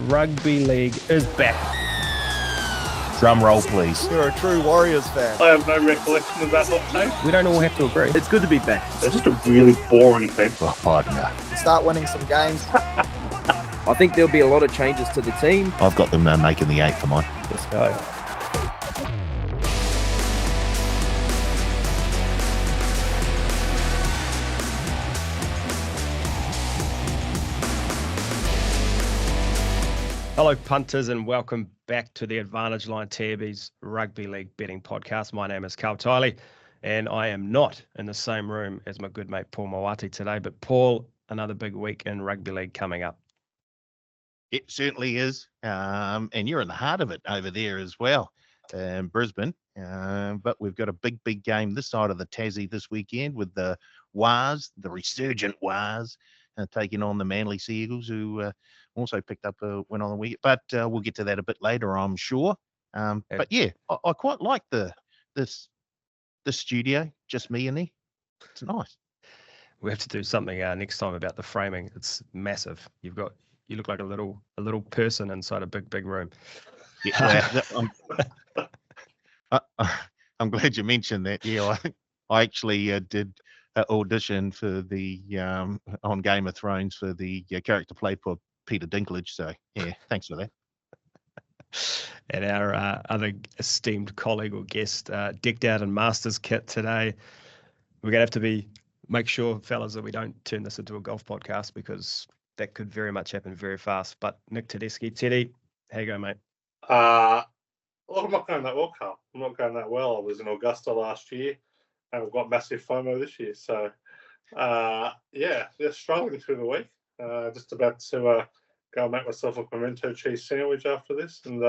Rugby League is back. Drum roll, please. You're a true Warriors fan. I have no recollection of that hot take. We don't all have to agree. It's good to be back. It's just a really boring thing. Oh, no. Start winning some games. I think there'll be a lot of changes to the team. I've got them making the 8 for mine. Let's go. Hello, punters, and welcome back to the Advantage Line TAB's Rugby League betting podcast. My name is Karl, and I am not in the same room as my good mate Paul Mawati today. But Paul, another big week in Rugby League coming up. It certainly is. And you're in the heart of it over there as well, Brisbane. But we've got a big game this side of the Tassie this weekend with the Wars, the resurgent Wars, taking on the Manly Sea Eagles, who also picked up a win on the week. But we'll get to that a bit later, I'm sure. But yeah, I quite like the studio, just me and there. It's nice. We have to do something next time about the framing. It's massive. You look like a little person inside a big room. Yeah, I'm glad you mentioned that. Yeah, I actually did audition for the on Game of Thrones for the character played for Peter Dinklage. So yeah, thanks for that. And our other esteemed colleague or guest, decked out in Masters kit today. We're gonna have to make sure, fellas, that we don't turn this into a golf podcast, because that could very much happen very fast. But Nick Tedeschi, Teddy, how you going, mate? Look, I'm not going that well, Carl. I'm not going that well. I was in Augusta last year, and I've got massive FOMO this year. So, just struggling through the week. Just about to go and make myself a pimento cheese sandwich after this, and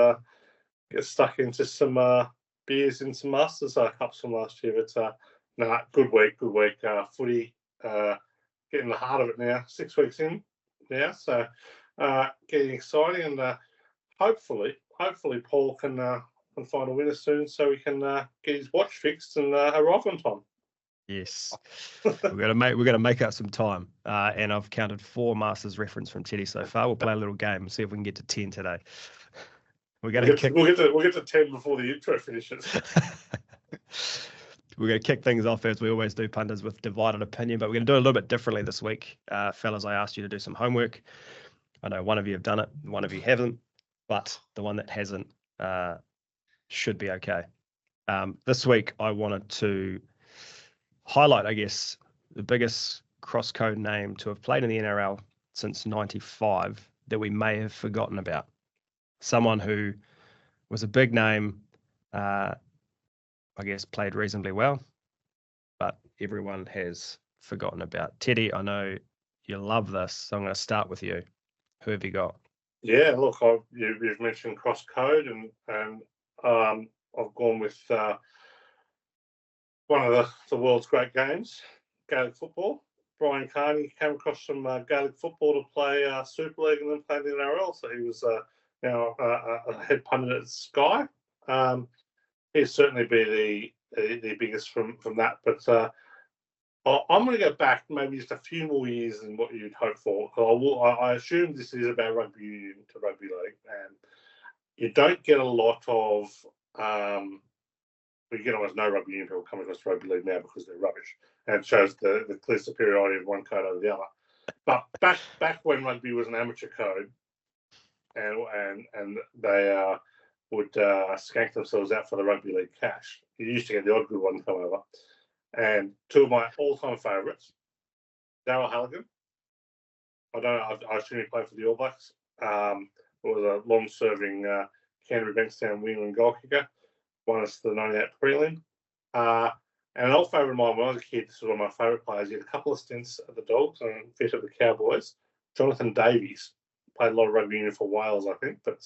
get stuck into some beers in some Masters Cups from last year. But good week. Footy, getting the heart of it now. 6 weeks in now, so getting exciting, and hopefully Paul can find a winner soon, so we can get his watch fixed and arrive on time. Yes, we're gonna make out some time, and I've counted 4 Masters reference from Teddy so far. We'll play a little game and see if we can get to 10 today. We'll get to 10 before the intro finishes. We're going to kick things off, as we always do, punters, with divided opinion, but we're going to do it a little bit differently this week. Fellas, I asked you to do some homework. I know one of you have done it, one of you haven't, but the one that hasn't should be okay. This week, I wanted to highlight, I guess, the biggest cross-code name to have played in the NRL since '95 that we may have forgotten about. Someone who was a big name, I guess, played reasonably well, but everyone has forgotten about. Teddy, I know you love this, so I'm going to start with you. Who have you got? Yeah, look, you've mentioned cross code, and I've gone with one of the world's great games, Gaelic football. Brian Carney came across from Gaelic football to play Super League and then played in the NRL, so he was now a head pundit at Sky. He'd certainly be the biggest from that, but I'm going to go back maybe just a few more years than what you'd hope for. I assume this is about Rugby Union to Rugby League, and you don't get a lot of you get almost no Rugby Union people coming across Rugby League now because they're rubbish, and it shows the clear superiority of one code over the other. But back when rugby was an amateur code, and they would skank themselves out for the Rugby League cash. You used to get the odd good one come over. And 2 of my all-time favourites, Darryl Halligan. I don't know, I assume he played for the All Blacks. Was a long-serving Canterbury Bankstown winger and goal kicker. Won us the 98 prelim. And an old favourite of mine when I was a kid, this was one of my favourite players. He had a couple of stints at the Dogs and fit at the Cowboys. Jonathan Davies. Played a lot of rugby union for Wales, I think, but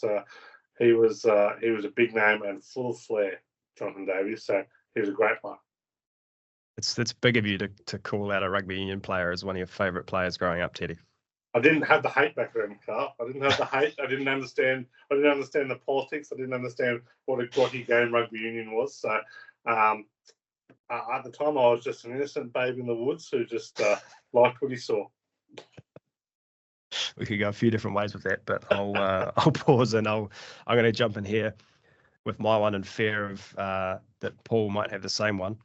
he was a big name and full of flair, Jonathan Davies. So he was a great player. It's big of you to call out a rugby union player as one of your favourite players growing up, Teddy. I didn't have the hate back then, Carl. I didn't have the hate. I didn't understand the politics. I didn't understand what a grotty game rugby union was. So at the time, I was just an innocent babe in the woods who just liked what he saw. we could go a few different ways with that, but I'll pause and I'm going to jump in here with my one in fear of that Paul might have the same one.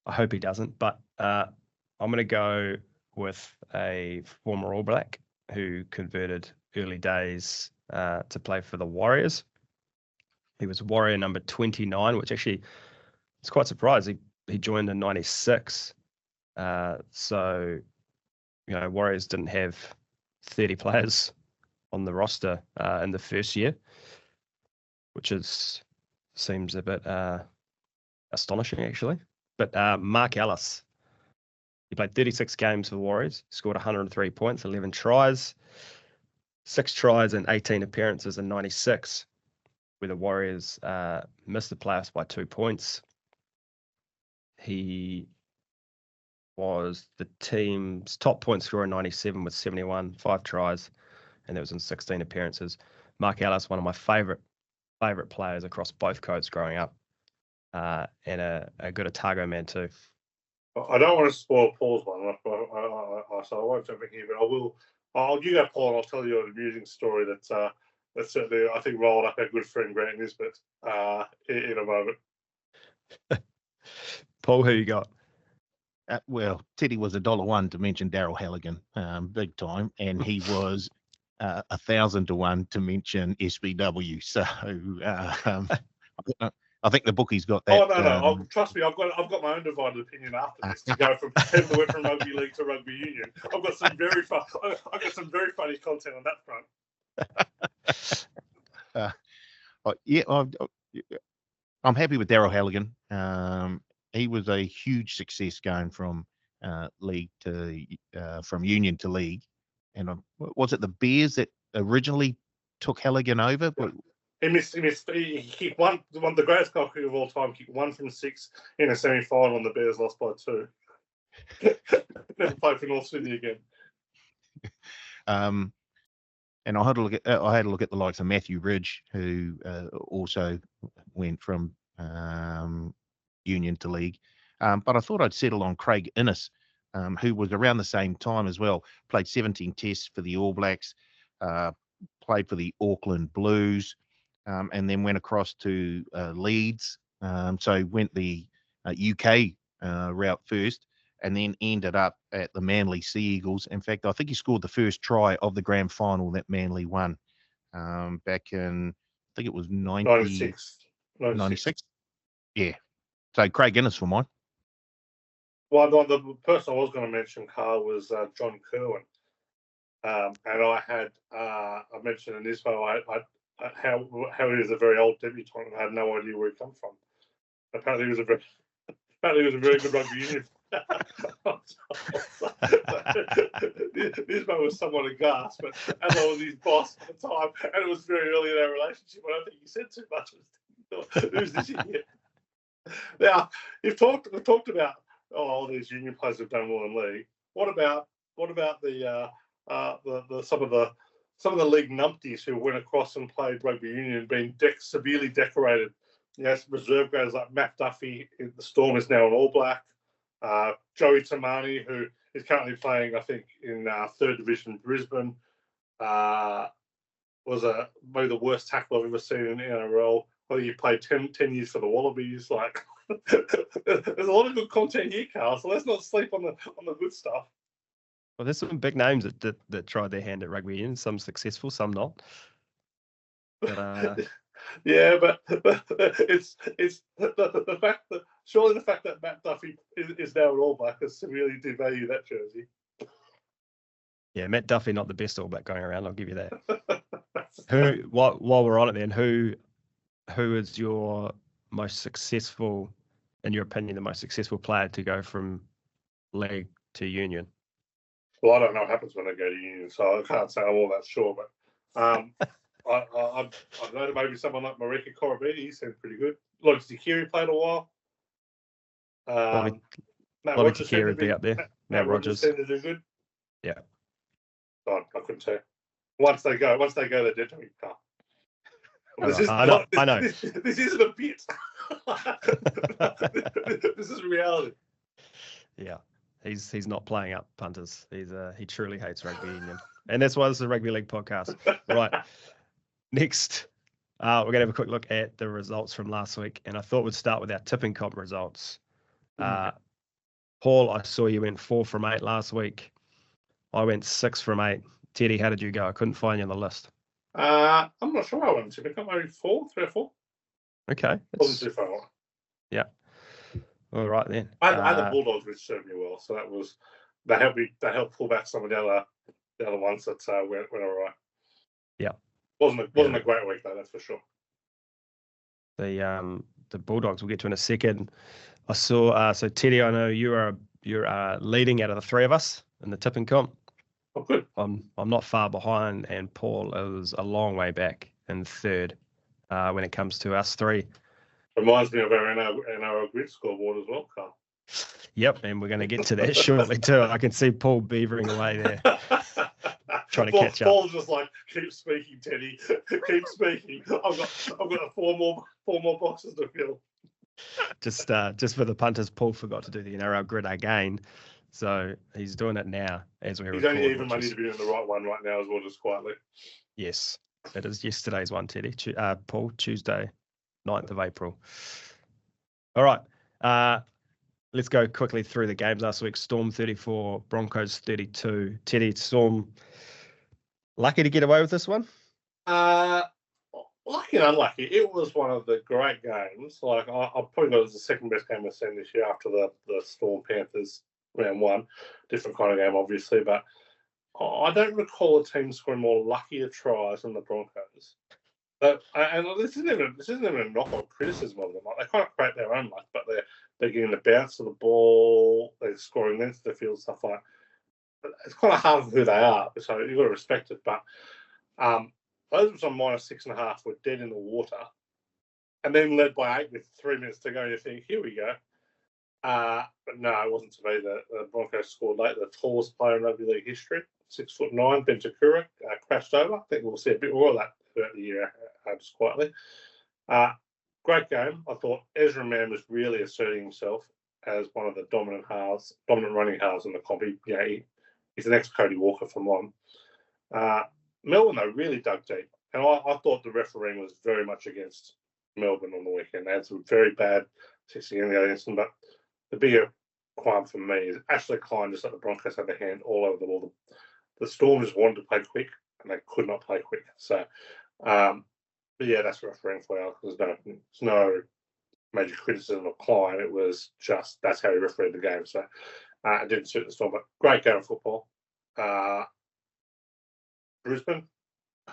I hope he doesn't, but I'm going to go with a former All Black who converted early days to play for the Warriors. He was Warrior number 29, which actually it's quite surprising. He joined in 96. So, Warriors didn't have 30 players on the roster in the first year, which seems a bit astonishing, actually. But Mark Ellis, he played 36 games for the Warriors, scored 103 points, 11 tries, 6 tries and 18 appearances in 96, where the Warriors missed the playoffs by 2 points. He was the team's top point scorer in 97 with 71, 5 tries, and that was in 16 appearances. Mark Ellis, one of my favourite players across both codes growing up, and a good Otago man too. I don't want to spoil Paul's one, so I won't jump in here, but I will. You go, Paul, and I'll tell you an amusing story that certainly I think rolled up our good friend Grant Nisbet in a moment. Paul, who you got? Well, Teddy was $1 to mention Daryl Halligan, big time, and he was 1,000 to 1 to mention SBW. So I think the bookies got that. Oh no! Trust me, I've got my own divided opinion after this to go from people who went from rugby league to rugby union. I've got some very funny content on that front. I'm happy with Daryl Halligan. He was a huge success going from league to from union to league. And was it the Bears that originally took Halligan over? Yeah. He kicked one, the greatest goal kicker of all time, kicked 1 from 6 in a semi-final, and the Bears lost by 2. Never played for North Sydney again. And I had a look at the likes of Matthew Ridge, who also went from union to league. But I thought I'd settle on Craig Innes, who was around the same time as well. Played 17 tests for the All Blacks, played for the Auckland Blues, and then went across to Leeds. So went the UK route first, and then ended up at the Manly Sea Eagles. In fact, I think he scored the first try of the grand final that Manly won back in, I think it was 96. Yeah. So Craig Innes for mine. Well, the person I was going to mention, Karl, was John Kerwin. And I mentioned in this photo, how he was a very old debutant and had no idea where he come from. Apparently, he was a very good rugby union. This man was somewhat aghast, but as I was his boss at the time, and it was very early in our relationship, I don't think he said too much. Who's this idiot? Now, we've talked about all these union players have done well in league. What about the some of the league numpties who went across and played rugby union, being severely decorated? Yes, reserve graders like Matt Duffy, the Storm, is now an All Black. Joey Tamani, who is currently playing, I think, in 3rd Division Brisbane, was maybe the worst tackle I've ever seen in the NRL. I think he played 10 years for the Wallabies. Like, there's a lot of good content here, Karl. So let's not sleep on the good stuff. Well, there's some big names that tried their hand at rugby union. Some successful, some not. But yeah, but it's the fact that surely the fact that Matt Duffy is now an All Black has severely devalued that jersey. Yeah, Matt Duffy, not the best All Black going around. I'll give you that. While we're on it, then, who is your most successful, in your opinion, the most successful player to go from league to union? Well, I don't know what happens when they go to union, so I can't say I'm all that sure. But I know maybe someone like Marika Korobedi, he seemed pretty good. Lotus Tikiri played a while. Matt Rogers Tikiri would be up there. Matt Rogers seemed to do good. Yeah. I couldn't tell. Once they go, they're dead to me, Karl. I know. This isn't a bit. This is reality. Yeah, he's not playing up punters. He truly hates rugby union. And that's why this is a rugby league podcast. Right. Next, we're going to have a quick look at the results from last week. And I thought we'd start with our tipping comp results. Paul, I saw you went 4 from 8 last week. I went 6 from 8. Teddy, how did you go? I couldn't find you on the list. I'm not sure I went to become maybe 4, 3 or 4. Okay. Wasn't too far off. Yeah. All right then. I had the Bulldogs, which served me well. So that helped me. That helped pull back some of the other ones that went all right. Yeah. Wasn't a great week though, that's for sure. The Bulldogs we'll get to in a second. I saw so Teddy, I know you're leading out of the three of us in the tipping comp. Oh, good. I'm not far behind, and Paul is a long way back in third when it comes to us three. Reminds me of our NRL Grids scoreboard as well, Karl. Yep, and we're going to get to that shortly too. I can see Paul beavering away there, trying to catch up. Paul's just like, keep speaking, Teddy. Keep speaking. I've got 4 more boxes to fill. Just for the punters, Paul forgot to do the NRL grid again, so he's doing it now as we're recording. He's only even money to be doing the right one right now as well, just quietly. Yes, it is yesterday's one, Teddy. Paul, Tuesday, 9th of April. All right, let's go quickly through the games last week. Storm 34, Broncos 32. Teddy, Storm, lucky to get away with this one? Lucky and unlucky. It was one of the great games. Like I probably got it as the second best game I've seen this year after the Storm Panthers round 1. Different kind of game, obviously, but I don't recall a team scoring more luckier tries than the Broncos. But and this isn't even a knock on criticism of them. Like, they kind of create their own luck, but they're getting the bounce of the ball, they're scoring length of the field, stuff like that. It's kind of hard for who they are, so you've got to respect it. But those was on -6.5 were dead in the water, and then led by 8 with 3 minutes to go. You think, here we go. But no, it wasn't to be. The Broncos scored late. The tallest player in rugby league history, 6'9", Ventura, crashed over. I think we'll see a bit more of that throughout the year, just quietly. Great game. I thought Ezra Mann was really asserting himself as one of the dominant running halves in the comp. He's the next Cody Walker from on. Melbourne, though, really dug deep. And I thought the refereeing was very much against Melbourne on the weekend. They had some very bad 60 in the against them. But the bigger qualm for me is Ashley Klein just let the Broncos have their hand all over the ball. The Storm just wanted to play quick, and they could not play quick. So, but yeah, that's refereeing for you. There's no major criticism of Klein. It was just that's how he refereed the game. So it didn't suit the Storm. But great game of football. Brisbane,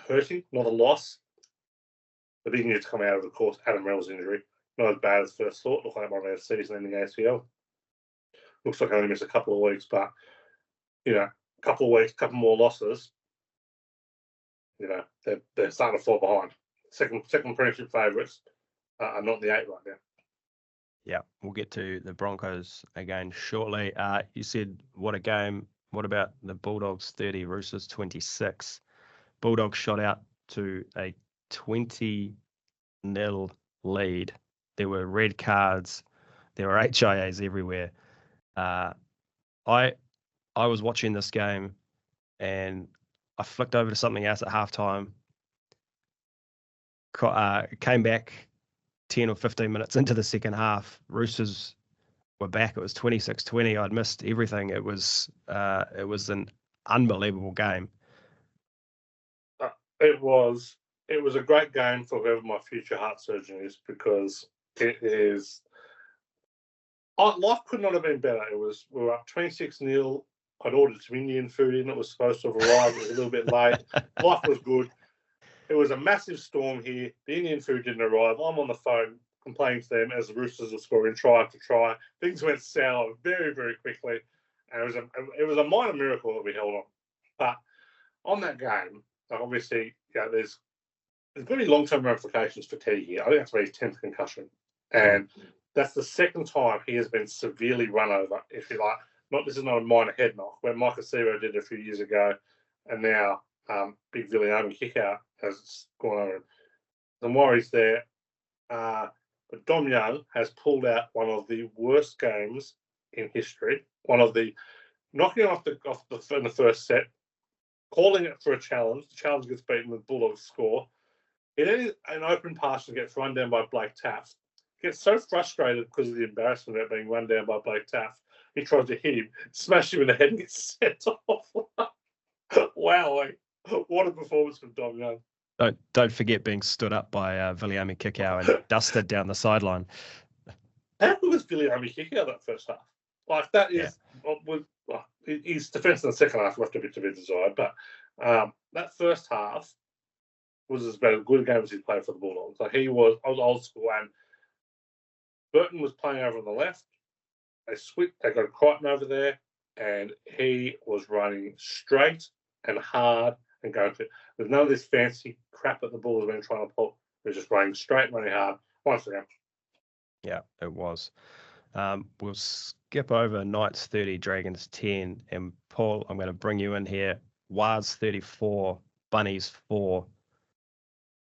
hurting, not a loss. The big news to come out of course, Adam Reynolds' injury. Not as bad as first thought. Looked like one of their season ending ACL. Looks like I only missed a couple of weeks, but a couple of weeks, couple more losses. They're starting to fall behind. Second premiership favourites are not in the 8 right now. Yeah, we'll get to the Broncos again shortly. You said what a game. What about the Bulldogs 30, Roosters 26? Bulldogs shot out to a 20-0 lead. There were red cards. There were HIAs everywhere. I was watching this game and I flicked over to something else at halftime. Came back 10 or 15 minutes into the second half. Roosters were back. It was 26-20. I'd missed everything. It was an unbelievable game. It was a great game for whoever my future heart surgeon is, because it is. Life could not have been better. We were up 26-0. I'd ordered some Indian food in. It was supposed to have arrived. It was a little bit late. Life was good. It was a massive storm here. The Indian food didn't arrive. I'm on the phone complaining to them as the Roosters were scoring try after try. Things went sour very, very quickly. And it was a minor miracle that we held on. But on that game, obviously, there's going to be long-term ramifications for Teddy here. I think that's about his 10th concussion. And that's the second time he has been severely run over, if you like. This is not a minor head knock, where Micah Sero did a few years ago, and now Big Viliami kick-out has gone over. Some worries there. But Dom Young has pulled out one of the worst games in history. One of the knocking off in the first set, calling it for a challenge. The challenge gets beaten, the Bulldogs score. It is an open pass and gets run down by Blake Taft. Gets so frustrated because of the embarrassment of being run down by Blake Taft. He tries to hit him, smash him in the head, and gets sent off. Wow, what a performance from Dom Young. Don't forget being stood up by Viliami Kikau and dusted down the sideline. How good was Viliami Kikau that first half? Like, that is, his defence in the second half left a bit to be desired, but that first half was as about as good a game as he's played for the Bulldogs. Like, I was old school, and Burton was playing over on the left. They got Crichton over there, and he was running straight and hard and going for it. There's none of this fancy crap that the Bulls have been trying to pull. They're just running straight and running hard. Once again. Yeah, it was. We'll skip over Knights 30, Dragons 10. And Paul, I'm going to bring you in here. Wars 34, Bunnies 4.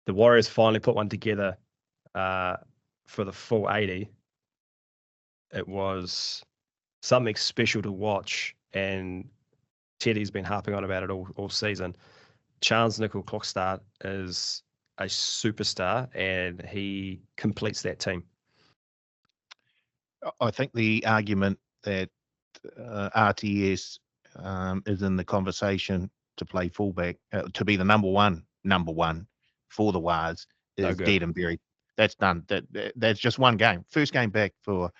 The Warriors finally put one together for the full 80. It was something special to watch, and Teddy's been harping on about it all season. Charles Nicoll-Klokstad is a superstar, and he completes that team. I think the argument that RTS is in the conversation to play fullback, to be the number one for the Wars, is dead and buried. That's done. That's just one game. First game back for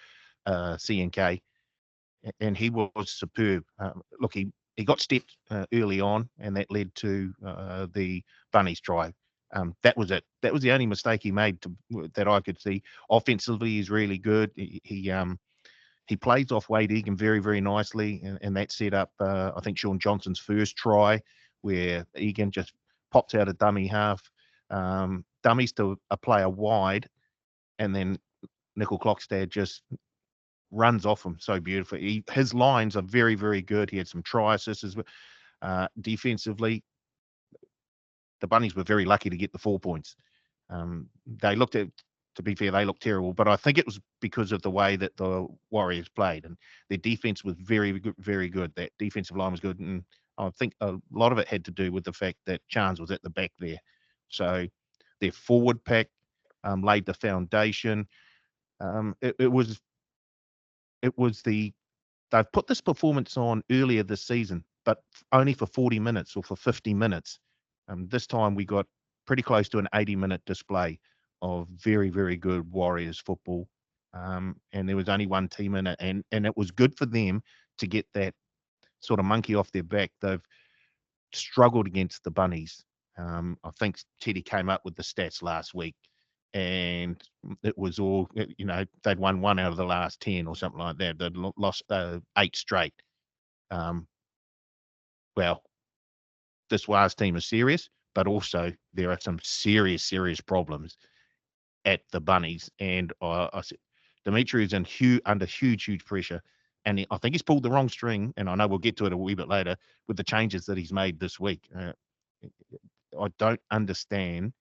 CNK, and he was superb. Look, he got stepped early on, and that led to the Bunnies try. That was it. That was the only mistake he made that I could see. Offensively, he's really good. He plays off Wade Egan very, very nicely, and that set up, I think, Sean Johnson's first try, where Egan just pops out a dummy half, dummies to a player wide, and then Nicoll-Klokstad just runs off him so beautifully. His lines are very, very good. He had some try assists. Defensively, the Bunnies were very lucky to get the 4 points. To be fair, they looked terrible, but I think it was because of the way that the Warriors played, and their defense was very, very good. That defensive line was good, and I think a lot of it had to do with the fact that Chance was at the back there. So their forward pack laid the foundation. They've put this performance on earlier this season, but only for 40 minutes or for 50 minutes. This time we got pretty close to an 80-minute display of very, very good Warriors football. And there was only one team in it, and it was good for them to get that sort of monkey off their back. They've struggled against the Bunnies. I think Teddy came up with the stats last week, and it was all, they'd won 1 out of the last 10 or something like that. They'd lost 8 straight. Well, this Wars team is serious, but also there are some serious, serious problems at the Bunnies. And I said, Dimitri is under huge pressure. And I think he's pulled the wrong string. And I know we'll get to it a wee bit later with the changes that he's made this week. I don't understand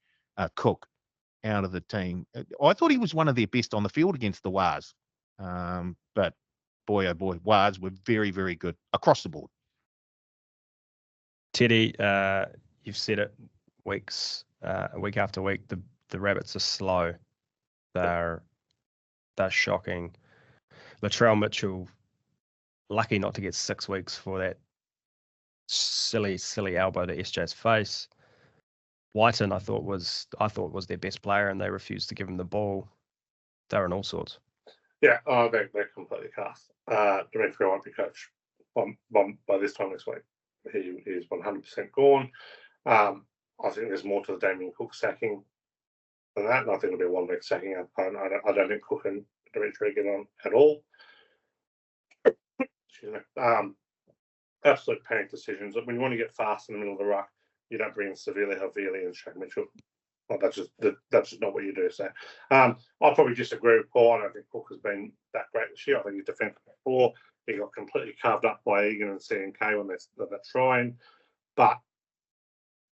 Cook out of the team. I thought he was one of their best on the field against the Wars. But boy, oh boy, Wars were very, very good across the board. Teddy, you've said it week after week. The Rabbits are slow. They're shocking. Latrell Mitchell, lucky not to get 6 weeks for that silly elbow to SJ's face. Whiten, I thought was their best player, and they refused to give him the ball. They're in all sorts. Yeah, they're completely cast. Dimitri won't be coached by this time next week. He is 100% gone. I think there's more to the Damien Cook sacking than that, and I think it'll be a 1 week sacking. I don't think Cook and Dimitri get on at all. Excuse me. Absolute panic decisions. When you want to get fast in the middle of the ruck, you don't bring in Severely, Havili, and Shaq Mitchell. Well, that's just not what you do. So I'll probably disagree with Paul. I don't think Cook has been that great this year. I think he's defensive before. He got completely carved up by Egan and CNK when they're trying, but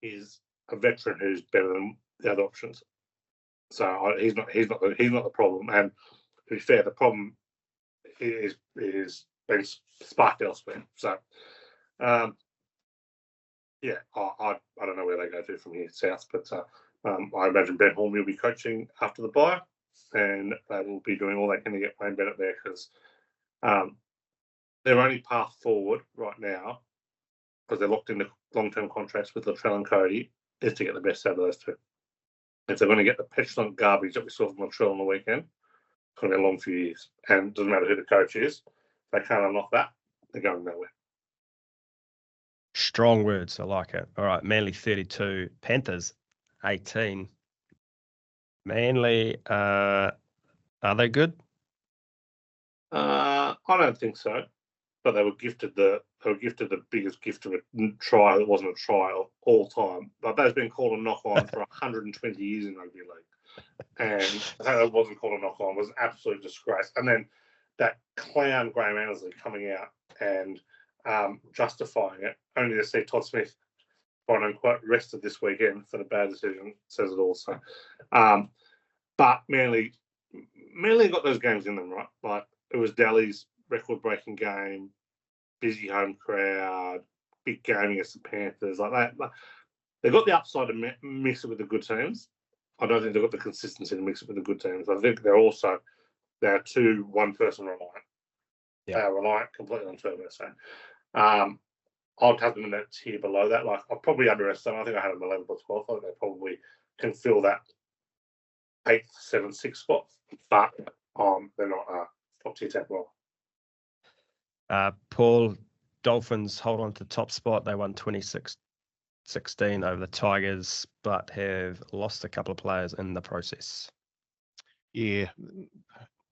he's a veteran who's better than the other options. So he's not the problem. And to be fair, the problem is being sparked elsewhere. So Yeah, I don't know where they go to from here south, but I imagine Ben Horn will be coaching after the bye, and they will be doing all they can to get Wayne Bennett there because their only path forward right now, because they're locked into long-term contracts with Latrell and Cody, is to get the best out of those two. If they're going to get the petulant garbage that we saw from Latrell on the weekend, it's going to be a long few years. And it doesn't matter who the coach is, if they can't unlock that, they're going nowhere. Strong words. I like it. All right. Manly 32, Panthers 18. Manly, are they good? I don't think so, but they were gifted the biggest gift of a try that wasn't a try of all time. But that's been called a knock on for 120 years in rugby league, and that wasn't called a knock on was an absolute disgrace. And then that clown Graham Annesley coming out and justifying it, only to see Todd Smith, quote unquote, rested this weekend for the bad decision, says it all. So, but Manly got those games in them, right? Like it was Daly's record-breaking game, busy home crowd, big game against the Panthers, like that. Like, they got the upside to mix it with the good teams. I don't think they've got the consistency to mix it with the good teams. I think they're too one-person reliant. Yeah. They are reliant completely on Turbo. So I'd have them in that tier below that. Like I'll probably underestimate. I think I had them 11th or 12th. I think they probably can fill that 8th, 7th, 6th spot, but they're not top tier tech well. Paul, Dolphins hold on to top spot. They won 26-16 over the Tigers, but have lost a couple of players in the process. Yeah,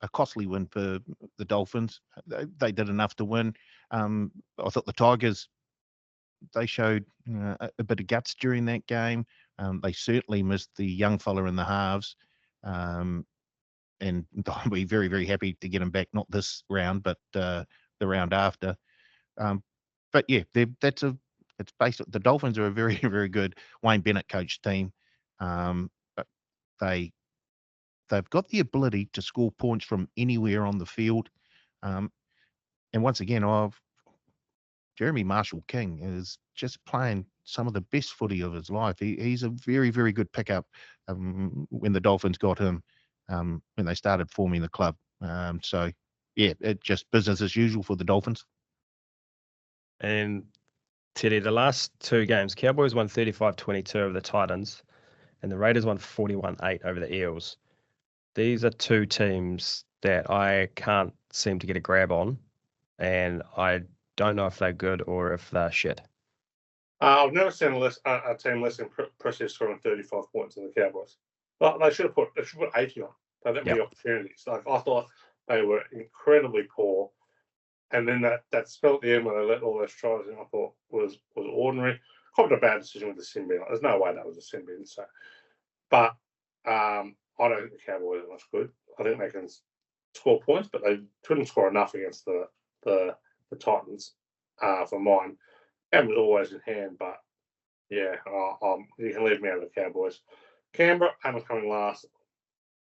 a costly win for the Dolphins. They did enough to win. I thought the Tigers, they showed a bit of guts during that game. They certainly missed the young fella in the halves. And I'll be very, very happy to get him back, not this round, but the round after. But yeah, it's basically the Dolphins are a very, very good Wayne Bennett coach team. They've got the ability to score points from anywhere on the field. And once again, Jeremy Marshall-King is just playing some of the best footy of his life. He's a very, very good pickup when the Dolphins got him when they started forming the club. So, yeah, it's just business as usual for the Dolphins. And Teddy, the last two games, Cowboys won 35-22 over the Titans, and the Raiders won 41-8 over the Eels. These are two teams that I can't seem to get a grab on, and I don't know if they're good or if they're shit. I've never seen a team less impressive scoring 35 points than the Cowboys. But they should put 80 on. They had that many opportunities. Like I thought they were incredibly poor, and then that spell at the end where they let all those tries in, I thought was ordinary. Probably a bad decision with the sin bin. There's no way that was a sin bin. So, but I don't think the Cowboys are much good. I think they can score points, but they couldn't score enough against the Titans for mine. That was always in hand, but yeah, you can leave me out of the Cowboys. Canberra, Hammer coming last.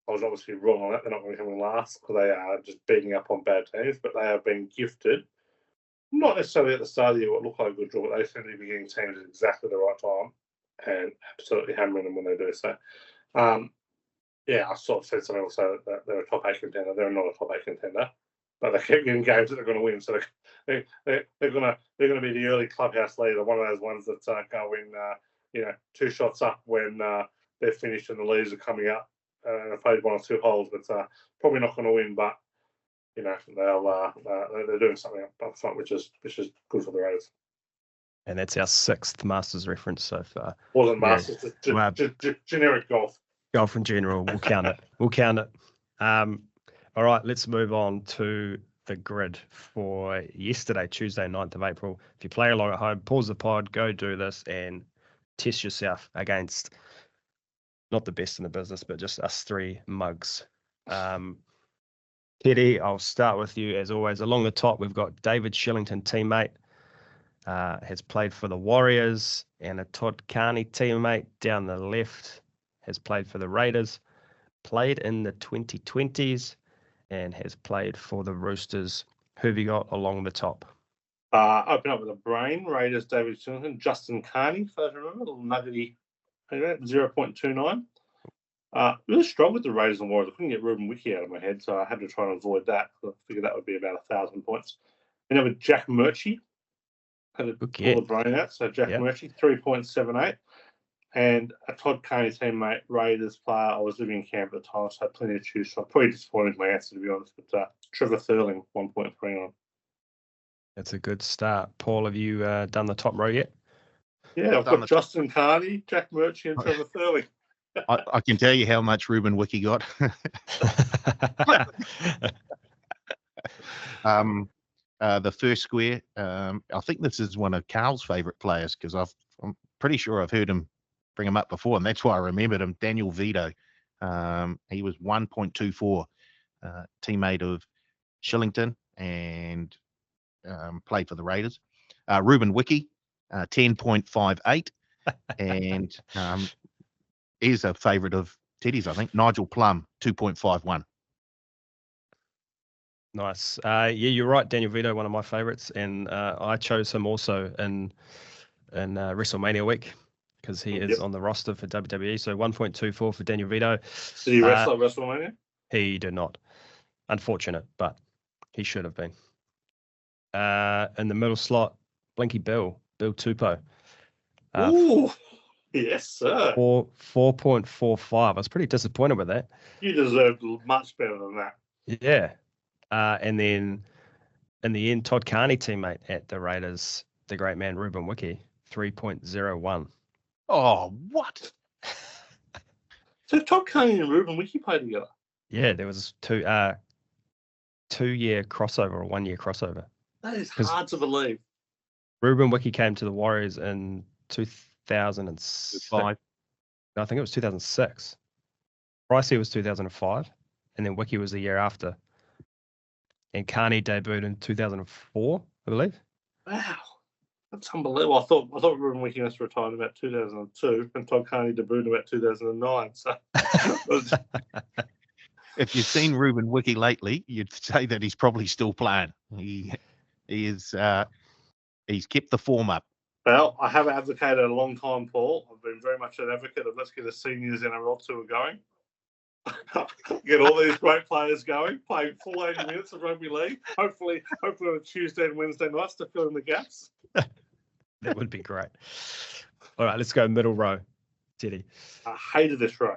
I was obviously wrong on that. They're not going to be coming last because they are just beating up on bad teams, but they have been gifted, not necessarily at the start of the year what looked like a good draw, but they seem to be getting teams at exactly the right time and absolutely hammering them when they do. So, yeah, I sort of said something also that they're a top 8 contender. They're not a top 8 contender, but they keep getting games that they're going to win. So they're going to be the early clubhouse leader, one of those ones that go in, 2 shots up when they're finished and the leaders are coming up. They've played 1 or 2 holes, but probably not going to win. But they're doing something up front, which is good for the Raiders. And that's our 6th Masters reference so far. Wasn't Masters, generic golf. Golf in general, we'll count it. We'll count it. All right, let's move on to the grid for yesterday, Tuesday, 9th of April. If you play along at home, pause the pod, go do this, and test yourself against not the best in the business, but just us 3 mugs. Teddy, I'll start with you as always. Along the top, we've got David Shillington, teammate, has played for the Warriors, and a Todd Carney teammate down the left has played for the Raiders, played in the 2020s, and has played for the Roosters. Who have you got along the top? Open up with a brain. Raiders, David Shillington, Justin Carney, if I remember, a little nuggety 0.29. Really strong with the Raiders and Warriors. I couldn't get Ruben Wiki out of my head, so I had to try and avoid that. I figured that would be about 1,000 points. And then with Jack Murchie, had to pull the brain out. So Jack Murchie, 3.78. And a Todd Carney teammate, Raiders player. I was living in camp at the time, so I had plenty to choose from. I'm pretty disappointed with my answer, to be honest. But Trevor Thurling, 1.39. That's a good start. Paul, have you done the top row yet? Yeah, I've got Justin Carney, Jack Murchie, and Trevor Thurling. I can tell you how much Ruben Wiki got. The first square, I think this is one of Karl's favourite players because I'm pretty sure I've heard him bring him up before, and that's why I remembered him. Daniel Vito. He was 1.24, teammate of Shillington, and played for the Raiders. Ruben Wiki, 10.58, and is a favourite of Teddy's, I think. Nigel Plum, 2.51. Nice. Yeah, you're right. Daniel Vito, one of my favourites, and I chose him also in WrestleMania week because he is on the roster for WWE. So 1.24 for Daniel Vito. Did he wrestle at WrestleMania? He did not. Unfortunate, but he should have been. In the middle slot, Blinky Bill Tupou. Ooh, yes, sir. 4.45. I was pretty disappointed with that. You deserved much better than that. Yeah. And then in the end, Todd Carney, teammate at the Raiders, the great man Ruben Wiki, 3.01. Oh, what? So Todd Carney and Ruben Wiki played together? Yeah, there was 2-year crossover or 1 year crossover. That is hard to believe. Ruben Wiki came to the Warriors in 2005. No, I think it was 2006. Pricey was 2005, and then Wiki was the year after. And Carney debuted in 2004, I believe. Wow, that's unbelievable. I thought Ruben Wiki was retired in about 2002, and Todd Carney debuted in about 2009. So, if you've seen Ruben Wiki lately, you'd say that he's probably still playing. He is. He's kept the form up. Well, I have advocated a long time, Paul. I've been very much an advocate of let's get a seniors NRL tour going. Get all these great players going, play full 80 minutes of rugby league. Hopefully on a Tuesday and Wednesday nights to fill in the gaps. That would be great. All right, let's go middle row. Teddy. I hated this row.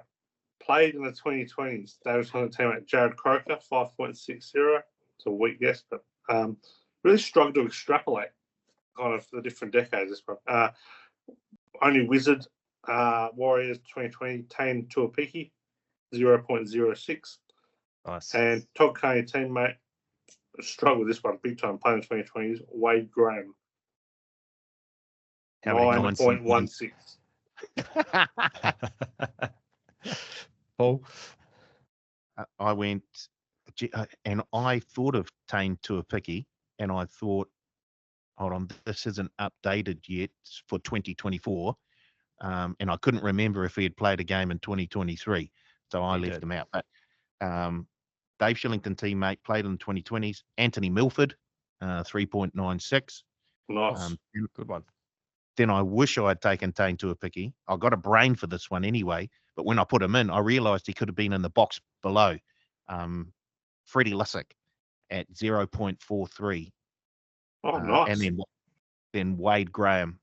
Played in the 2020s. David on the team at Jared Croker, 5.60. It's a weak guess, but really struggled to extrapolate kind of the different decades. This one. Only Wizard Warriors 2020, Tane Tuapiki, 0.06. Nice. And Todd Carney teammate struggled with this one big time. Playing in the 2020s, Wade Graham, 9.16. Paul? I went, and I thought of Tane Tuapiki, and I thought, hold on, this isn't updated yet for 2024. And I couldn't remember if he had played a game in 2023. So I left him out. But Dave Shillington teammate played in the 2020s. Anthony Milford, 3.96. Nice. Good one. Then I wish I had taken Tane Tuapiki. I got a brain for this one anyway. But when I put him in, I realised he could have been in the box below. Freddie Lissick at 0.43. Oh, nice. And then Wade Graham.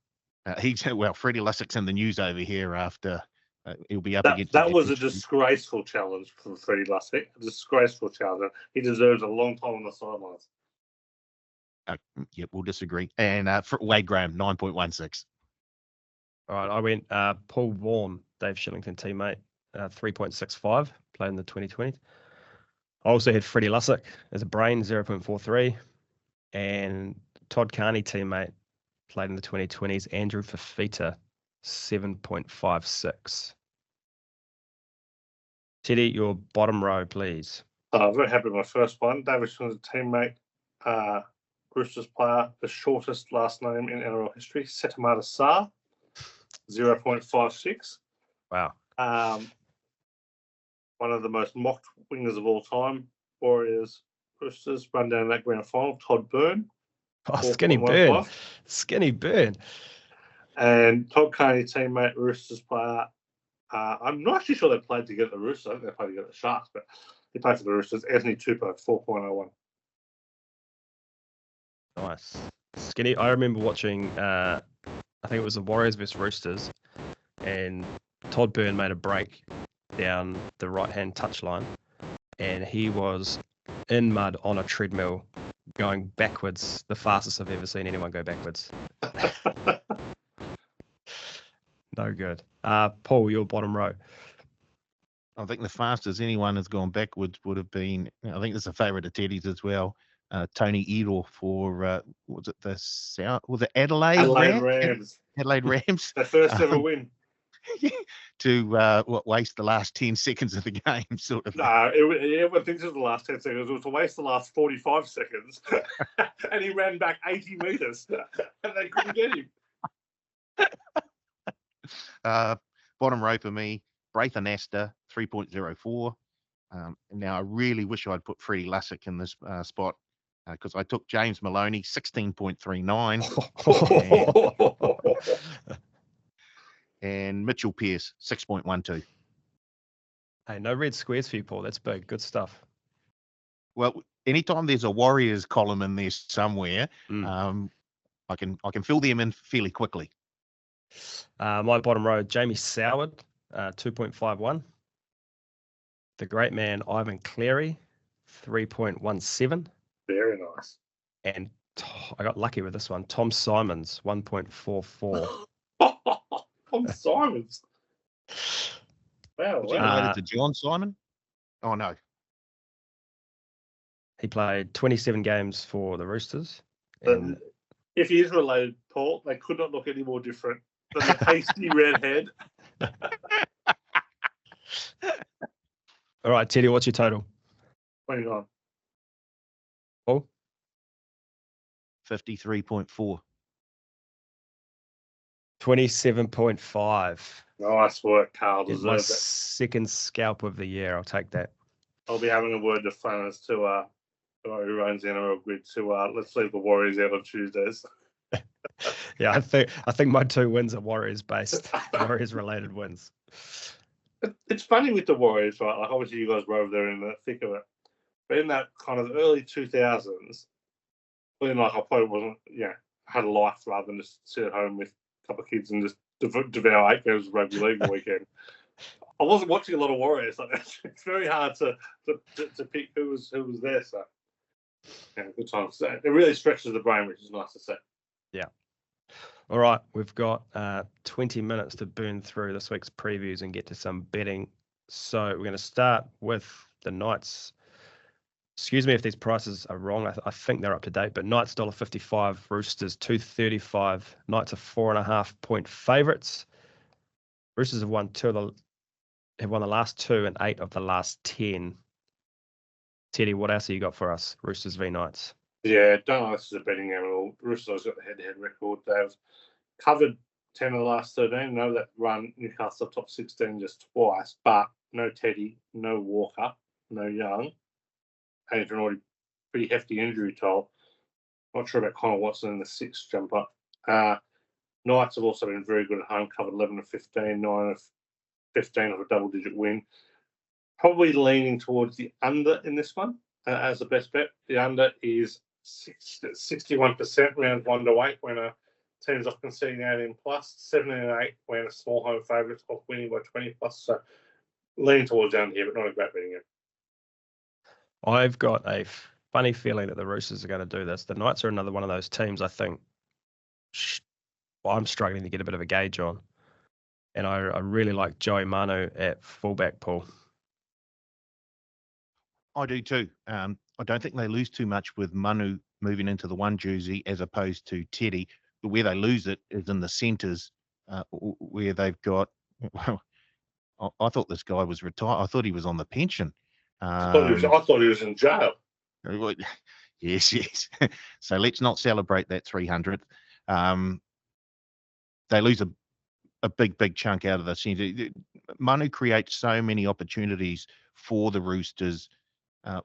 Freddie Lissick's in the news over here after he'll be up against. That was a disgraceful challenge from Freddie Lissick. A disgraceful challenge. He deserves a long time on the sidelines. Yeah, we'll disagree. And for Wade Graham, 9.16. All right, I went Paul Vaughan, Dave Shillington teammate, 3.65, played in the 2020s. I also had Freddie Lissick as a brain, 0.43. And Todd Carney teammate, played in the 2020s, Andrew Fafita, 7.56. Teddy, your bottom row, please. I'm very happy with my first one. David Shillington's teammate, Roosters player, the shortest last name in NRL history, Setamata Sarr, 0.56. Wow. One of the most mocked wingers of all time, Warriors, Roosters, run down that grand final, Todd Byrne, Oh, skinny burn. 4.15. Skinny burn. And Todd Carney, teammate, Roosters player. I'm not actually sure they played together at the Roosters. I think they played together at the Sharks, but he played for the Roosters. Anthony Tupou, 4.01. Nice. Skinny. I remember watching, I think it was the Warriors versus Roosters, and Todd Byrne made a break down the right-hand touchline, and he was in mud on a treadmill going backwards, the fastest I've ever seen anyone go backwards. No good. Paul, your bottom row. I think the fastest anyone has gone backwards would have been, I think it's a favourite of Teddy's as well, Tony Edel for, was it the South, was it Adelaide Rams. Adelaide Rams. Their first ever win. To waste the last 10 seconds of the game, sort of. No, everyone thinks it was the last 10 seconds. It was to waste the last 45 seconds. And he ran back 80 metres and they couldn't get him. Bottom row for me, Braithen Astor, 3.04. Now, I really wish I'd put Freddie Lussick in this spot because I took James Maloney, 16.39. And Mitchell Pearce, 6.12. Hey, no red squares for you, Paul. That's big. Good stuff. Well, anytime there's a Warriors column in there somewhere, I can fill them in fairly quickly. My bottom row, Jamie Soward, 2.51. The great man, Ivan Cleary, 3.17. Very nice. And I got lucky with this one. Tom Simons, 1.44. Tom Simons. Wow. Was he related to John Simon? Oh, no. He played 27 games for the Roosters. And If he is related, Paul, they could not look any more different than the pasty red head. All right, Teddy, what's your total? 29. Paul? 53.4. 27.5. Nice work, Karl. It's my Deserved it. second scalp of the year. I'll take that. I'll be having a word of fun as to who runs the NRL Grids to let's leave the Warriors out on Tuesdays. Yeah, I think my two wins are Warriors based, Warriors related wins. It's funny with the Warriors, right? Like obviously you guys were over there in the thick of it, but in that kind of early 2000s, feeling like I probably wasn't, had a life rather than just sit at home with a couple of kids and just devour 8 games of rugby league a weekend. I wasn't watching a lot of Warriors. Like, it's very hard to pick who was there. So, good times. It really stretches the brain, which is nice to see. Yeah. All right, we've got 20 minutes to burn through this week's previews and get to some betting. So we're going to start with the Knights. Excuse me if these prices are wrong. I think they're up to date, but Knights $1.55, Roosters $2.35. Knights are 4.5 point favourites. Roosters have won the last 2 and 8 of the last 10. Teddy, what else have you got for us? Roosters v Knights. Yeah, don't know if this is a betting game at all. Roosters got the head-to-head record. They've covered 10 of the last 13. I know that run Newcastle top 16 just twice, but no Teddy, no Walker, no Young. And it's an already pretty hefty injury toll. Not sure about Connor Watson in the 6th jumper. Knights have also been very good at home, covered 11 of 15, 9 of 15 of a double-digit win. Probably leaning towards the under in this one as the best bet. The under is 61% round 1 to 8 when a team's off conceding 18 plus, 17 and 8 when a small home favourite's off winning by 20 plus. So leaning towards the under here, but not a great betting game. I've got a funny feeling that the Roosters are going to do this. The Knights are another one of those teams I think I'm struggling to get a bit of a gauge on. And I really like Joey Manu at fullback, Paul. I do too. I don't think they lose too much with Manu moving into the 1 jersey as opposed to Teddy. But where they lose it is in the centres where they've got, well, I thought this guy was retired. I thought he was on the pension. I thought he was in jail. Yes. So let's not celebrate that 300th. They lose a big chunk out of the centre. Manu creates so many opportunities for the Roosters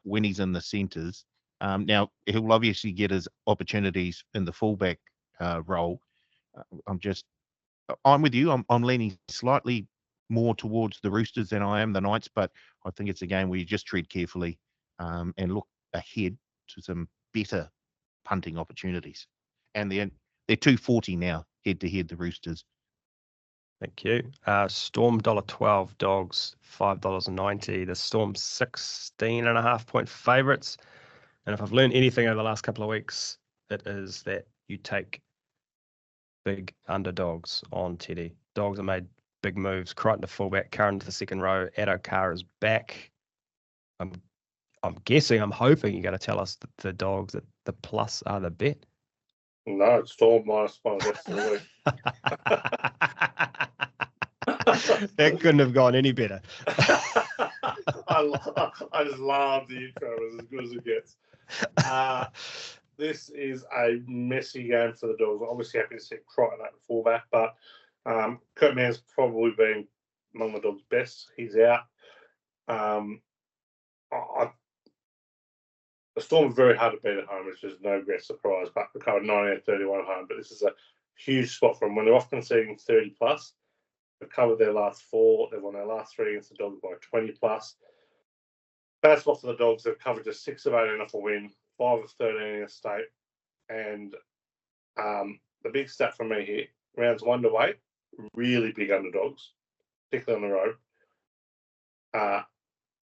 when he's in the centres. Now, he'll obviously get his opportunities in the fullback role. I'm with you. I'm leaning slightly more towards the Roosters than I am the Knights, but I think it's a game where you just tread carefully and look ahead to some better punting opportunities. And they're 240 now, head-to-head, the Roosters. Thank you. Storm $1.12, Dogs $5.90. The Storm 16.5-point favourites. And if I've learned anything over the last couple of weeks, it is that you take big underdogs on Teddy. Dogs have made big moves. Crichton to fullback, Curran to the second row. Addo-Carr is back. I'm guessing, I'm hoping you're going to tell us that the Dogs at the plus are the bet. No, it's Storm minus one rest of the week. That couldn't have gone any better. I just love the intro. It was as good as it gets. This is a messy game for the Dogs. Obviously happy to see Crichton at the fullback, but Kurt Mann's probably been among the Dogs' best. He's out. The Storm are very hard to beat at home, which is no great surprise, but they covered 19-31 at home. But this is a huge spot for them. When they're off conceding 30 plus, they've covered their last 4. They've won their last 3 against the Dogs by 20 plus. Bad spot for the Dogs. They've covered just 6 of 8 enough a win, 5 of 13 in a state. And the big stat for me here, rounds 1 to 8, really big underdogs, particularly on the road.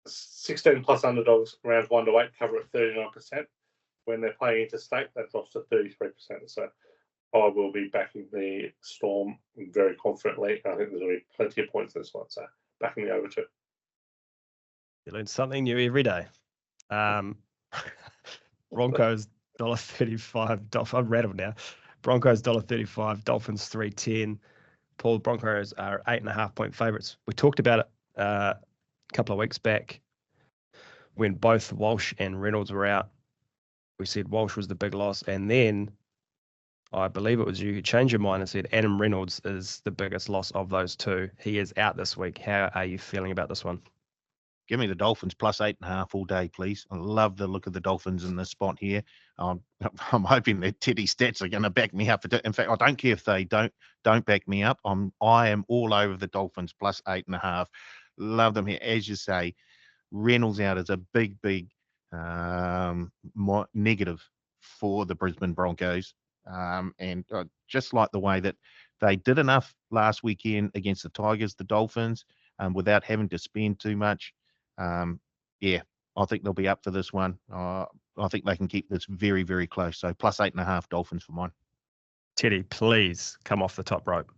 16 plus underdogs, rounds 1 to 8, cover at 39%. When they're playing interstate, that drops to 33%. So I will be backing the Storm very confidently. I think there's going to be plenty of points in this one. So backing the over 2. You learn something new every day. Broncos $1.35. I'm rattled now. Broncos $1.35. Dolphins $3.10. Paul, Broncos are 8.5-point favourites. We talked about it a couple of weeks back when both Walsh and Reynolds were out. We said Walsh was the big loss, and then I believe it was you who changed your mind and said Adam Reynolds is the biggest loss of those two. He is out this week. How are you feeling about this one? Give me the Dolphins plus 8.5 all day, please. I love the look of the Dolphins in this spot here. I'm hoping that Teddy stats are going to back me up. In fact, I don't care if they don't back me up. I am all over the Dolphins plus 8.5. Love them here. As you say, Reynolds out is a big negative for the Brisbane Broncos. And just like the way that they did enough last weekend against the Tigers, the Dolphins, without having to spend too much. I think they'll be up for this one. I think they can keep this very, very close. So plus 8.5 Dolphins for mine. Teddy, please come off the top rope.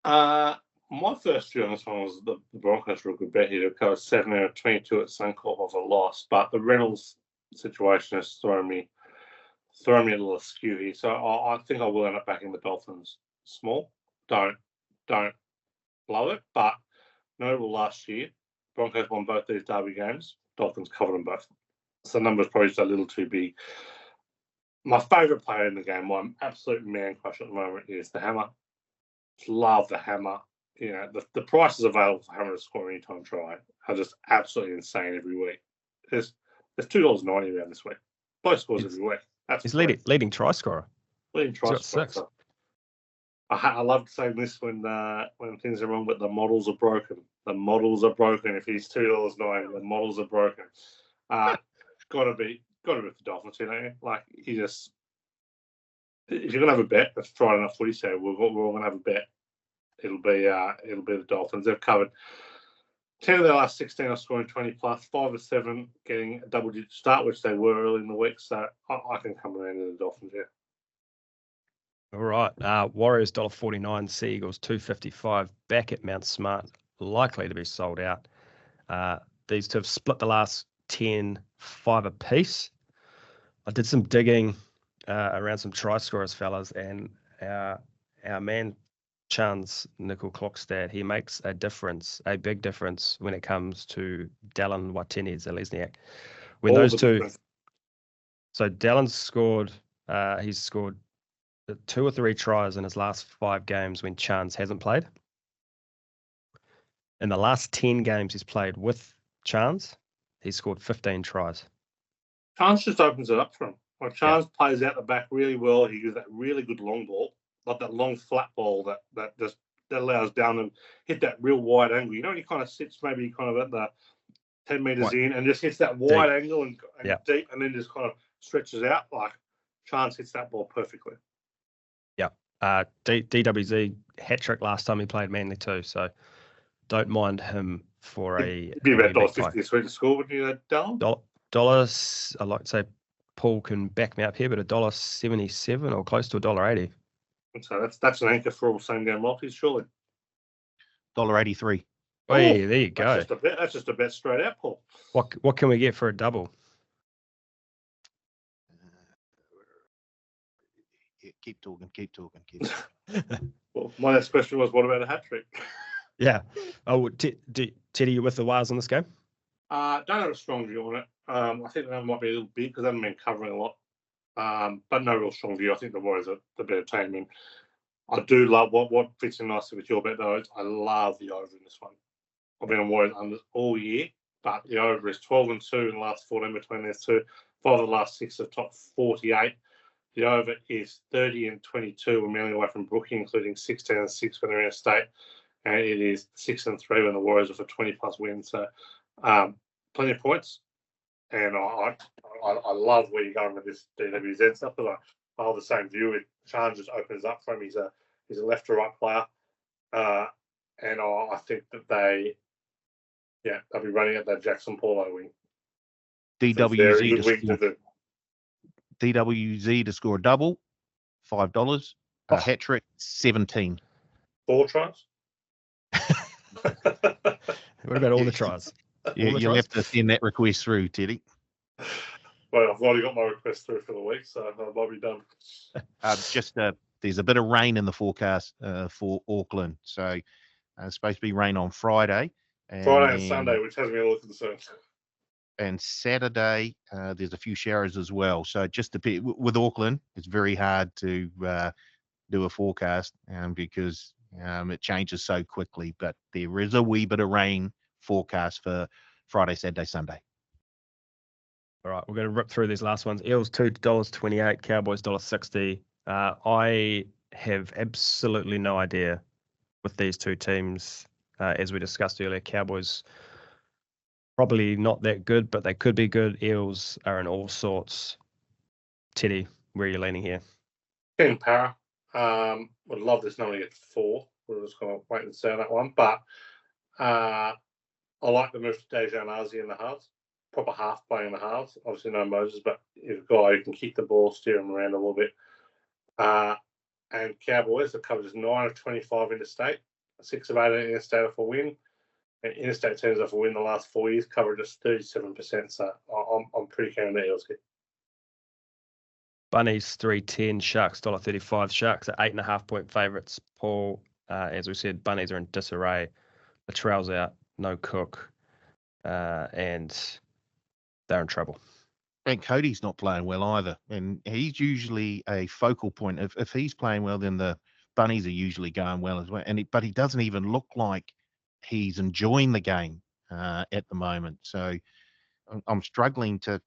My first view on this one was the Broncos were a good bet here to cover 7 out of 22 at Suncorp of a loss, but the Reynolds situation has thrown me a little askew here. So I think I will end up backing the Dolphins small. Don't blow it, but notable last year, Broncos won both these derby games. Dolphins covered them both. So the number's probably just a little too big. My favourite player in the game, my absolute man crush at the moment, is the Hammer. Just love the Hammer. You know, the prices available for Hammer to score anytime try are just absolutely insane every week. There's $2.90 around this week. Both scores every week. He's leading try scorer. Leading try scorer. So I love saying this when things are wrong, but the models are broken. The models are broken. If he's $2.90, the models are broken. Gotta be with the Dolphins, you know. Like if you're gonna have a bet, that's Friday night footy. So we're all gonna have a bet. It'll be the Dolphins. They've covered 10 of their last 16 are scoring 20 plus, 5 of 7 getting a double-digit start, which they were early in the week. So I can come around to the Dolphins here. All right. Warriors $1.49, Sea Eagles $2.55. Back at Mount Smart, likely to be sold out. These two have split the last 10, 5 apiece. I did some digging around some try scorers, fellas, and our man Chan's nickel clockstad, he makes a big difference when it comes to Dallin Watene-Zelezniak. When those two, so Dallin's scored, he's scored 2 or 3 tries in his last 5 games when Chance hasn't played. In the last 10 games he's played with Chance, he's scored 15 tries. Chance just opens it up for him. Like Chance plays out the back really well. He gives that really good long ball, like that long flat ball that allows down and hit that real wide angle. You know, when he kind of sits maybe kind of at the 10 meters in and just hits that wide angle and deep, and then just kind of stretches out. Like Chance hits that ball perfectly. Yeah. DWZ hat trick last time he played Manly too, so don't mind him for a. It'd be about $1.50 this week to score, wouldn't you, Dale? Dollars. I'd like to say Paul can back me up here, but $1.77 or close to $1.80. So that's an anchor for all same game multis, surely. $1.83. Hey, there you go. That's just a bet straight out, Paul. What can we get for a double? Keep talking. Well, my next question was, what about a hat trick? Yeah. Oh, Teddy, you with the Wales in this game? Don't have a strong view on it. I think that might be a little big because they haven't been covering a lot. But no real strong view. I think the Warriors are the better team. And I do love what fits in nicely with your bet, though. I love the over in this one. I've been on Warriors under all year, but the over is 12-2 in the last 14 between these two. 5 of the last 6 of top 48. The over is 30-22. We're mainly away from Brookie, including 16-6 when they're in a state. And it is 6-3 when the Warriors are for 20+ wins. So plenty of points. And I love where you're going with this DWZ stuff. But I hold the same view. It just opens up for him. He's a left to right player. And I think that they'll be running at that Jackson Paulo wing. DWZ to score a double, $5. A hat trick, 17. 4 tries. What about all the tries? You'll have to send that request through, Teddy. Well, I've already got my request through for the week, so I might be done. There's a bit of rain in the forecast for Auckland, so it's supposed to be rain on Friday. And Sunday, which has me a little concerned. And Saturday, there's a few showers as well. So just with Auckland, it's very hard to do a forecast because it changes so quickly. But there is a wee bit of rain forecast for Friday, Saturday, Sunday. All right, we're going to rip through these last ones. Eels $2.28, Cowboys $1.60. I have absolutely no idea with these two teams. As we discussed earlier, Cowboys probably not that good, but they could be good. Eels are in all sorts. Teddy, where are you leaning here? Ken Para. Would love this number to get 4. We're just going to wait and see on that one. But I like the move to Dejan Arzi in the halves. Proper half playing in the halves. Obviously no Moses, but if a guy who can kick the ball, steer him around a little bit. And Cowboys, the coverage is 9 of 25 interstate, 6 of 18 interstate off a win. And interstate teams off a win the last 4 years, coverage is 37%. So I'm pretty keen on the Eels here. Bunnies $3.10, Sharks $1.35. Sharks are 8.5-point favourites. Paul, as we said, Bunnies are in disarray. Latrell's out, no Cook, and they're in trouble. And Cody's not playing well either. And he's usually a focal point. If he's playing well, then the Bunnies are usually going well as well. But he doesn't even look like he's enjoying the game at the moment. So I'm struggling to,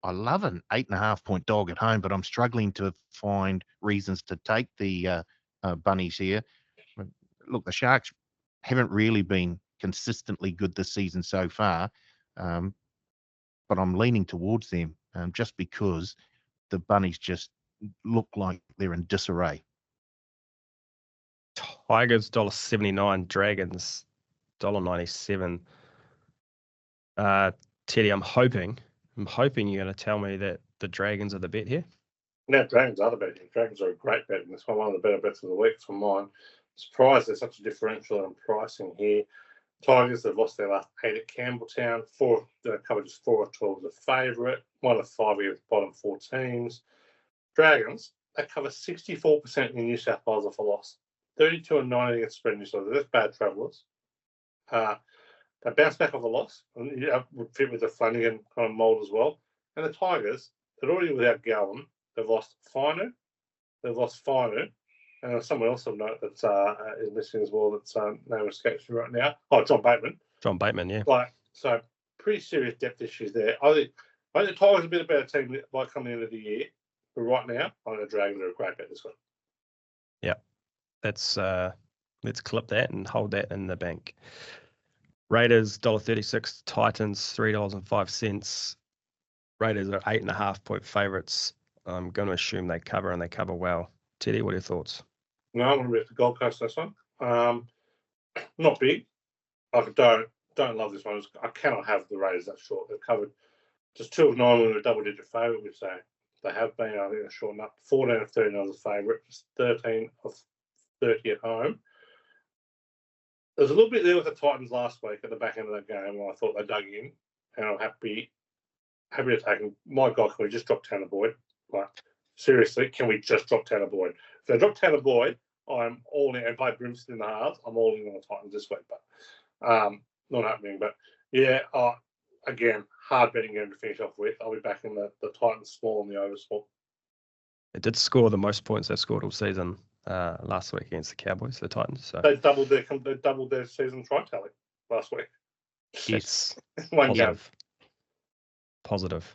I love an 8.5-point dog at home, but I'm struggling to find reasons to take the Bunnies here. Look, the Sharks haven't really been consistently good this season so far, but I'm leaning towards them just because the Bunnies just look like they're in disarray. Tigers $1.79, Dragons $1.97. Teddy, I'm hoping you're going to tell me that the Dragons are the bet here. No, Dragons are the bet. Dragons are a great bet, and it's one of the better bets of the week for mine. Surprised there's such a differential in pricing here. Tigers have lost their last 8 at Campbelltown. The coverage is 4 of 12 as a favourite. 1 of 5 against bottom 4 teams. Dragons, they cover 64% in New South Wales off a loss. 32-9 against spread in New South Wales. That's bad travellers. They bounce back off a loss. And would fit with the Flanagan kind of mould as well. And the Tigers, they're already without Gowan. They've lost Finu. And there's someone else of note that is missing as well. That's name escapes me right now. Oh, John Bateman. John Bateman, yeah. So pretty serious depth issues there. I think I think the Tigers are a bit better team by coming into the year, but right now, I think the Dragons are a great bet this one. Let's clip that and hold that in the bank. Raiders $1.36, Titans $3.05. Raiders are 8.5-point favourites. I'm going to assume they cover and they cover well. Teddy, what are your thoughts? No, I'm going to be at the Gold Coast this one. Not big. I don't love this one. I cannot have the Raiders that short. They've covered just 2 of 9 with a double-digit favourite, which they have been. I think they're short enough. 14 of 13 as a favourite. Just 13 of 30 at home. There's a little bit there with the Titans last week at the back end of that game where I thought they dug in, and I'm happy to take them. My God, can we just drop Tanner Boyd? Like, seriously, can we just drop Tanner Boyd? If they drop Tanner Boyd, I'm all in, and play Brimston in the halves, I'm all in on the Titans this week, but not happening. But yeah, again, hard betting game to finish off with. I'll be back in the Titans small and the over small. It did score the most points they've scored all season last week against the Cowboys, the Titans. So They doubled their season try tally last week. it's One game. positive.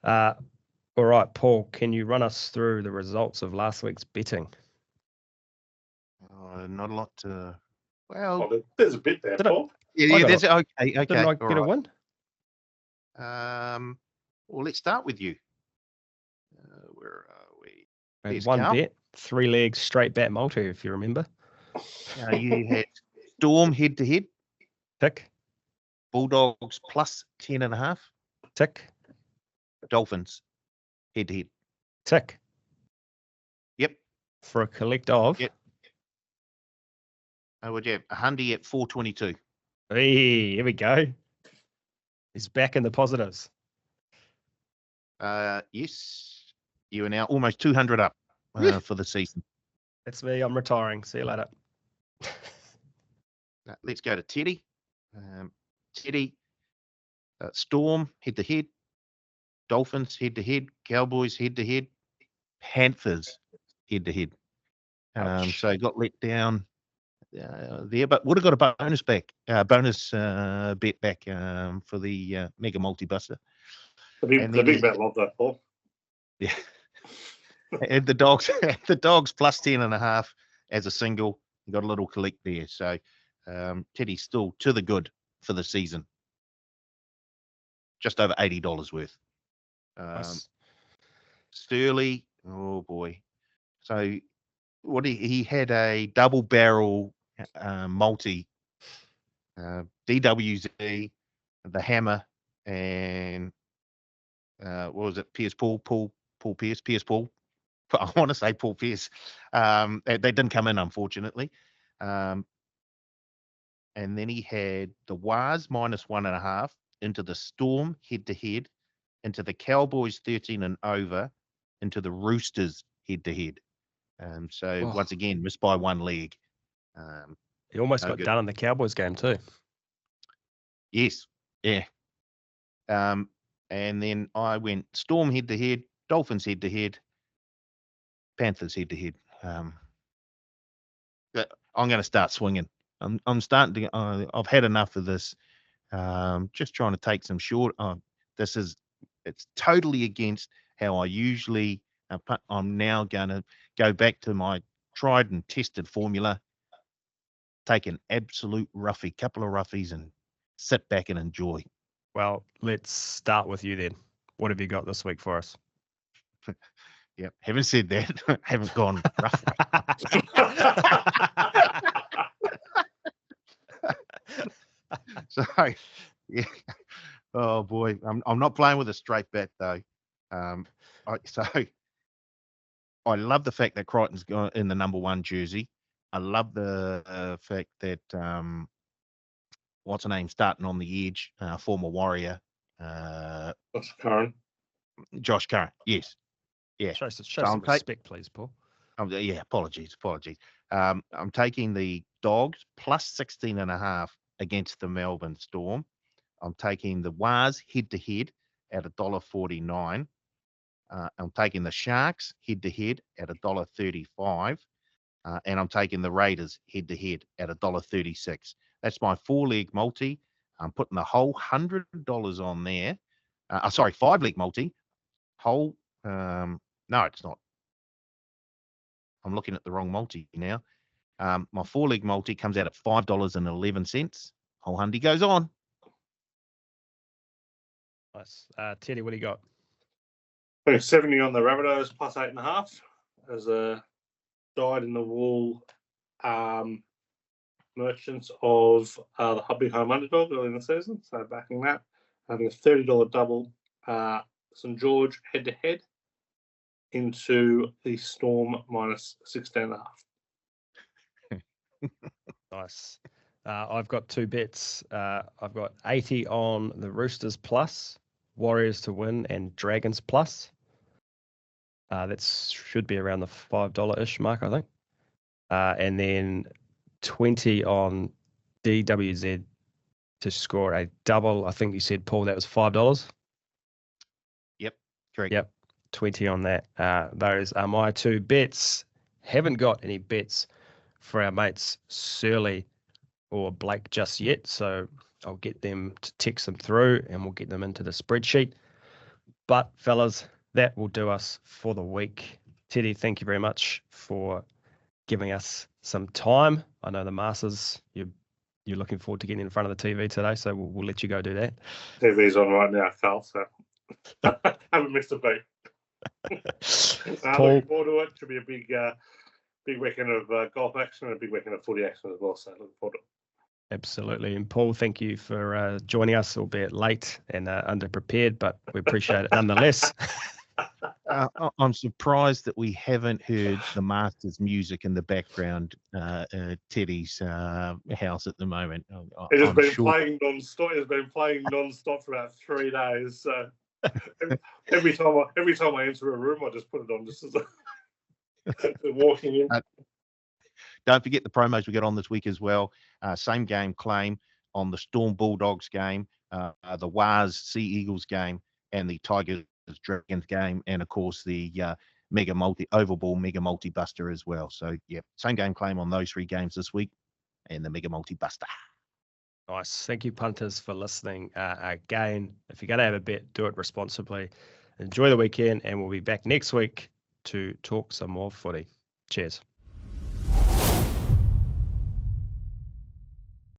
All right, Paul, can you run us through the results of last week's betting? Not a lot to. Well, There's a bit there, Did I- Paul. yeah, got there's okay. Didn't I all get a right. win? Well, let's start with you. Where are we? I had Yes, one Karl. bet, 3 legs, straight bet multi, if you remember. You had Storm head to head, Tick, Bulldogs plus 10.5, tick, Dolphins head to head. tick. Yep. For a collect of. Yep. Would you have a Hundy at 422? Hey, here we go. He's back in the positives. Yes. You are now almost 200 up for the season. That's me. I'm retiring. See you later. Let's go to Teddy. Teddy, Storm head to head, Dolphins head to head, Cowboys head to head, Panthers head to head. So got let down there, but would have got a bonus bet back for the mega multi-buster. The big bet love that, Paul. Yeah. And the dogs plus 10.5 as a single. You got a little collect there. So Teddy's still to the good for the season. Just over $80 worth. Nice. Sturley, oh boy. So what he had a double barrel multi DWZ, the Hammer, and what was it? Paul Pierce. I want to say Paul Pierce. They didn't come in, unfortunately. And then he had the Waz minus 1.5 into the Storm head to head, into the Cowboys 13 and over, into the Roosters head to head. So once again, missed by 1 leg. He almost no got good. done in the Cowboys game too. Yes, yeah. And then I went Storm head to head, Dolphins head to head, Panthers head to head. I'm going to start swinging. I'm starting to. I've had enough of this. Just trying to take some short. It's totally against how I usually. I'm now going to go back to my tried and tested formula. Take an absolute roughie, couple of roughies, and sit back and enjoy. Well, let's start with you then. What have you got this week for us? Yep. Haven't said that. Haven't gone rough. So, yeah. Oh boy, I'm not playing with a straight bet though. I love the fact that Crichton's got in the number 1 jersey. I love the fact that what's her name starting on the edge, former Warrior, Josh Curran. Yes, yeah. Show some respect, please, Paul. Yeah, apologies. I'm taking the Dogs plus 16.5 against the Melbourne Storm. I'm taking the Waz head to head at $1.49. I'm taking the Sharks head to head at $1.35. And I'm taking the Raiders head to head at $1.36. That's my 4-leg multi. I'm putting the whole $100 on there. Sorry, 5-leg multi. Whole. No, it's not. I'm looking at the wrong multi now. My 4-leg multi comes out at $5.11. Whole hundy goes on. Nice. Teddy, what do you got? 70 on the Rabbitohs plus 8.5 as a dyed in the wool merchants of the big home underdog early in the season. So backing that, having a $30 double St George head to head into the Storm minus 16.5. Nice. I've got 2 bets. I've got 80 on the Roosters plus, Warriors to win, and Dragons plus. That should be around the $5-ish mark, I think. And then 20 on DWZ to score a double. I think you said, Paul, that was $5. Yep, correct. Yep, 20 on that. Those are my 2 bets. Haven't got any bets for our mates Surly or Blake just yet, so I'll get them to text them through and we'll get them into the spreadsheet. But fellas, that will do us for the week. Teddy, thank you very much for giving us some time. I know the Masters, you're looking forward to getting in front of the TV today, so we'll let you go do that. TV's on right now, Karl, so haven't missed a beat. Paul, Looking forward to it. Should be a big weekend of golf action and a big weekend of footy action as well, so looking forward to it. Absolutely. And Paul, thank you for joining us, albeit late and underprepared, but we appreciate it nonetheless. I'm surprised that we haven't heard the Masters music in the background, Teddy's house at the moment. It has been playing non-stop. It's been playing non-stop for about 3 days. So every time I enter a room, I just put it on just as walking in. Don't forget the promos we got on this week as well. Same game claim on the Storm Bulldogs game, the Waz Sea Eagles game, and the Tigers Dragons game, and of course the Mega Multi Oval Ball Mega Multi Buster as well. So yeah, same game claim on those 3 games this week, and the Mega Multi Buster. Nice. Thank you, punters, for listening. Again, if you're going to have a bet, do it responsibly. Enjoy the weekend, and we'll be back next week to talk some more footy. Cheers.